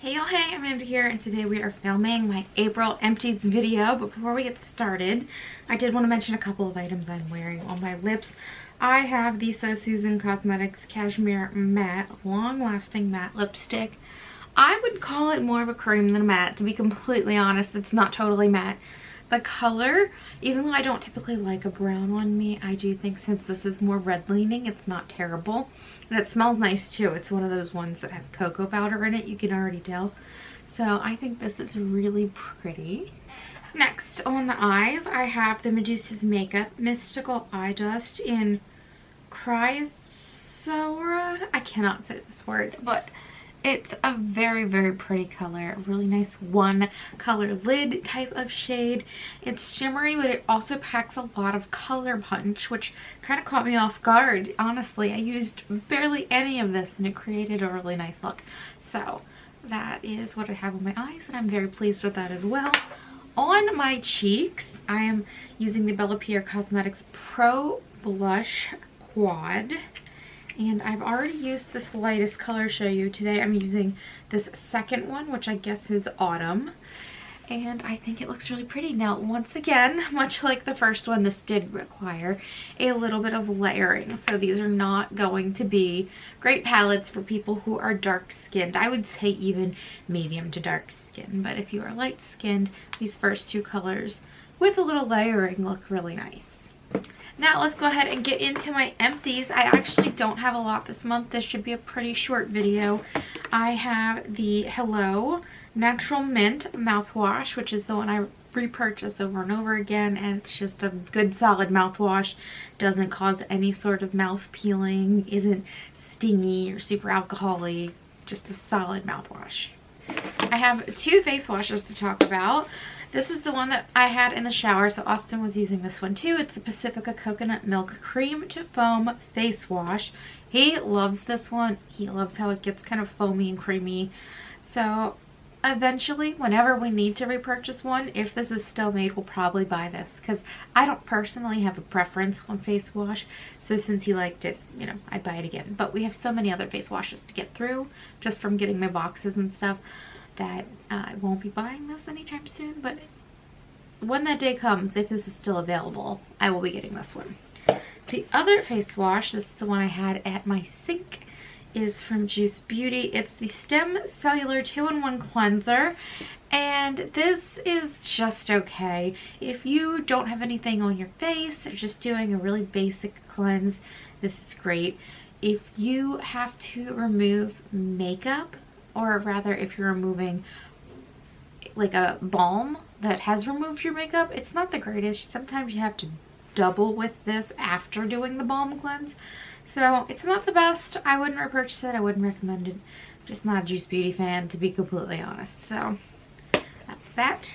Hey y'all, hey, Amanda here, and today we are filming my April Empties video. But before we get started, I did want to mention a couple of items I'm wearing on my lips. I have the So Susan Cosmetics Cashmere Matte Long Lasting Matte Lipstick. I would call it more of a cream than a matte, to be completely honest. It's not totally matte. The color, even though I don't typically like a brown on me, I do think since this is more red leaning, it's not terrible. And it smells nice too. It's one of those ones that has cocoa powder in it, you can already tell. So I think this is really pretty. Next, on the eyes, I have the Medusa's Makeup Mystical Eye Dust in Chrysora. I cannot say this word, but it's a very, very pretty color. A really nice one color lid type of shade. It's shimmery, but it also packs a lot of color punch, which kind of caught me off guard. Honestly, I used barely any of this and it created a really nice look. So that is what I have on my eyes, and I'm very pleased with that as well. On my cheeks, I am using the Bella Pierre Cosmetics Pro Blush Quad. And I've already used this lightest color show you. Today I'm using this second one, which I guess is Autumn. And I think it looks really pretty. Now, once again, much like the first one, this did require a little bit of layering. So these are not going to be great palettes for people who are dark skinned. I would say even medium to dark skin. But if you are light skinned, these first two colors with a little layering look really nice. Now let's go ahead and get into my empties. I actually don't have a lot this month. This should be a pretty short video. I have the Hello Natural Mint mouthwash, which is the one I repurchase over and over again, and it's just a good solid mouthwash. Doesn't cause any sort of mouth peeling, isn't stingy or super alcohol-y, just a solid mouthwash. I have two face washes to talk about. This is the one that I had in the shower, so Austin was using this one too. It's the Pacifica Coconut Milk Cream to Foam Face Wash. He loves this one. He loves how it gets kind of foamy and creamy. So eventually, whenever we need to repurchase one, if this is still made, we'll probably buy this, because I don't personally have a preference on face wash. So since he liked it, you know, I'd buy it again. But we have so many other face washes to get through just from getting my boxes and stuff, that I won't be buying this anytime soon. But when that day comes, if this is still available, I will be getting this one. The other face wash, this is the one I had at my sink, is from Juice Beauty. It's the Stem Cellular 2-in-1 Cleanser, and this is just okay. If you don't have anything on your face or just doing a really basic cleanse, this is great. If you have to remove makeup, or rather if you're removing like a balm that has removed your makeup, it's not the greatest. Sometimes you have to double with this after doing the balm cleanse. So it's not the best. I wouldn't repurchase it. I wouldn't recommend it. I'm just not a Juice Beauty fan, to be completely honest. So that's that.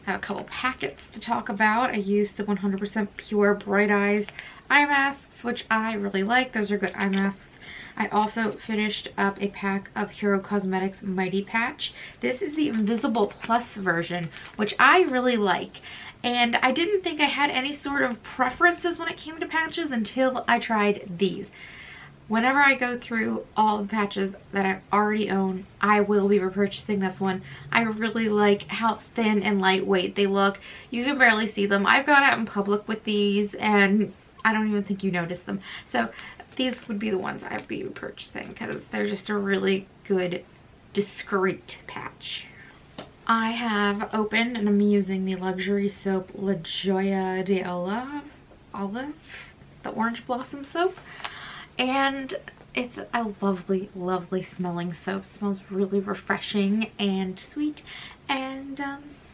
I have a couple packets to talk about. I used the 100% Pure Bright Eyes eye masks, which I really like. Those are good eye masks. I also finished up a pack of Hero Cosmetics Mighty Patch. This is the Invisible Plus version, which I really like. And I didn't think I had any sort of preferences when it came to patches until I tried these. Whenever I go through all the patches that I already own, I will be repurchasing this one. I really like how thin and lightweight they look. You can barely see them. I've gone out in public with these and I don't even think you notice them. So these would be the ones I'd be repurchasing because they're just a really good, discreet patch. I have opened and I'm using the luxury soap La Joya de Olive, the orange blossom soap. And it's a lovely, lovely smelling soap. It smells really refreshing and sweet. And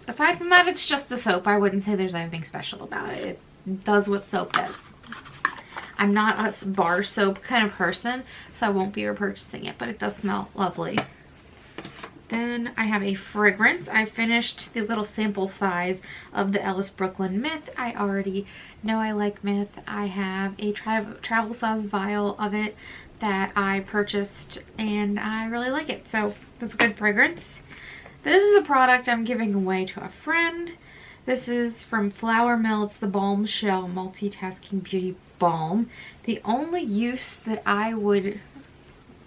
aside from that, it's just a soap. I wouldn't say there's anything special about it. It does what soap does. I'm not a bar soap kind of person, so I won't be repurchasing it, but it does smell lovely. Then I have a fragrance. I finished the little sample size of the Ellis Brooklyn Myth. I already know I like Myth. I have a travel size vial of it that I purchased and I really like it. So that's a good fragrance. This is a product I'm giving away to a friend. This is from Flower Mill. It's the Balm Shell Multitasking Beauty Balm. The only use that I would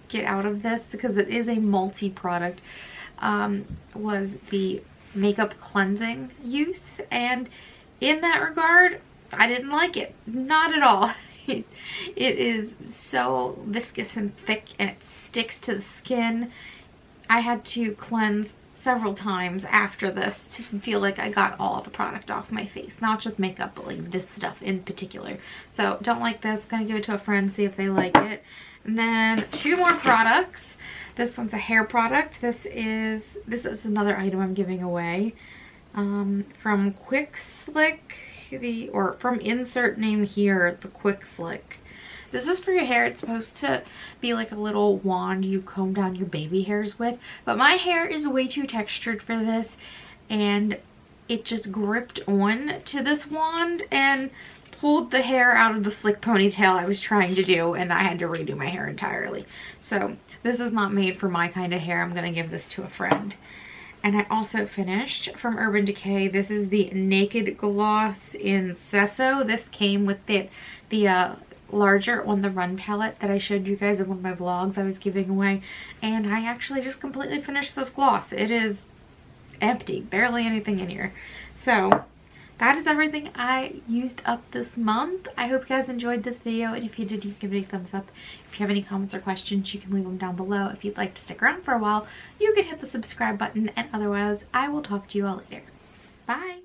get out of this, because it is a multi-product, was the makeup cleansing use, and in that regard, I didn't like it. Not at all. It is so viscous and thick, and it sticks to the skin. I had to cleanse several times after this to feel like I got all the product off my face. Not just makeup, but like this stuff in particular. So don't like this. Gonna give it to a friend, see if they like it. And then 2 more products. This one's a hair product. This is another item I'm giving away. From Quick Slick, or from insert name here, the Quick Slick. This is for your hair. It's supposed to be like a little wand you comb down your baby hairs with, but my hair is way too textured for this, and it just gripped on to this wand and pulled the hair out of the slick ponytail I was trying to do, and I had to redo my hair entirely. So this is not made for my kind of hair. I'm gonna give this to a friend. And I also finished from Urban Decay. This is the Naked Gloss in Sesso. This came with the larger On the Run palette that I showed you guys in one of my vlogs I was giving away, and I actually just completely finished this gloss. It is empty, barely anything in here. So that is everything I used up this month. I hope you guys enjoyed this video, and if you did, you can give it a thumbs up. If you have any comments or questions, you can leave them down below. If you'd like to stick around for a while, you can hit the subscribe button, and otherwise I will talk to you all later. Bye!